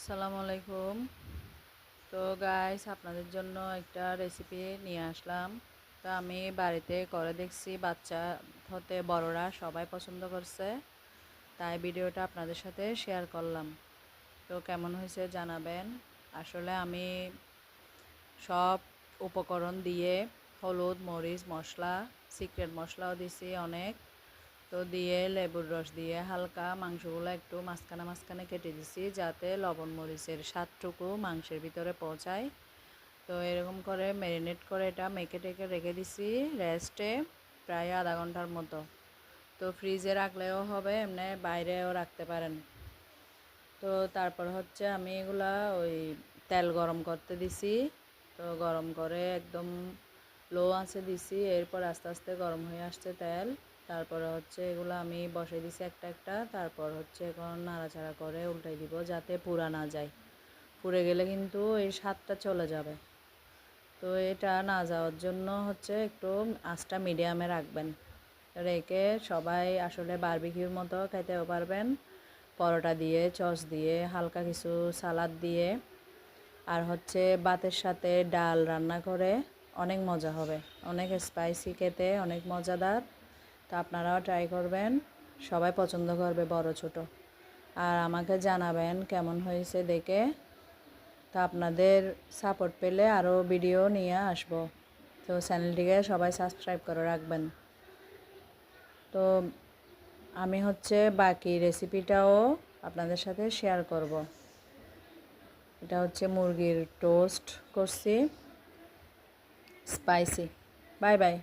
আসসালামু আলাইকুম। তো গাইস, আপনাদের জন্য একটা রেসিপি নিয়ে আসলাম। তো আমি বাড়িতে করে দেখছি, বাচ্চা হতে বড়রা সবাই পছন্দ করছে, তাই ভিডিওটা আপনাদের সাথে শেয়ার করলাম। তো কেমন হয়েছে জানাবেন। আসলে আমি সব উপকরণ দিয়ে হলুদ, মরিচ, মশলা, সিক্রেট মশলাও দিছি অনেক, তো দিয়ে লেবুর রস দিয়ে হালকা মাংসগুলো একটু মাঝখানে মাঝখানে কেটে দিছি, যাতে লবণ মরিচের স্বাদটুকু মাংসের ভিতরে পৌঁছায়। তো এরকম করে ম্যারিনেট করে এটা মেখে টেকে রেখে দিছি রেস্টে প্রায় আধা ঘন্টার মতো। তো ফ্রিজে রাখলেও হবে, এমনি বাইরেও রাখতে পারেন। তো তারপর হচ্ছে আমি এগুলা ওই তেল গরম করতে দিছি। তো গরম করে একদম লো আঁচে দিছি, এরপর আস্তে আস্তে গরম হয়ে আসছে তেল। তারপরে হচ্ছে এগুলো আমি বসে দিছি একটা একটা। তারপর হচ্ছে এখন নাড়াচাড়া করে উল্টাই দিব, যাতে পুড়া না যায়। পুড়ে গেলে কিন্তু এই স্বাদটা চলে যাবে। তো এটা না যাওয়ার জন্য হচ্ছে একটু আঁচটা মিডিয়ামে রাখবেন, রেখে সবাই আসলে বারবিকিউর মতো খেতেও পারবেন, পরোটা দিয়ে, সস দিয়ে, হালকা কিছু সালাদ দিয়ে, আর হচ্ছে ভাতের সাথে ডাল রান্না করে অনেক মজা হবে, অনেক স্পাইসি খেতে, অনেক মজাদার। তো আপনারাও ট্রাই করবেন, সবাই পছন্দ করবে, বড় ছোট। আর আমাকে জানাবেন কেমন হয়েছে দেখে। তো আপনাদের সাপোর্ট পেলে আরও ভিডিও নিয়ে আসব। তো চ্যানেলটিকে সবাই সাবস্ক্রাইব করে রাখবেন। তো আমি হচ্ছে বাকি রেসিপিটাও আপনাদের সাথে শেয়ার করব। এটা হচ্ছে মুরগির টোস্ট করছি, স্পাইসি। Bye bye.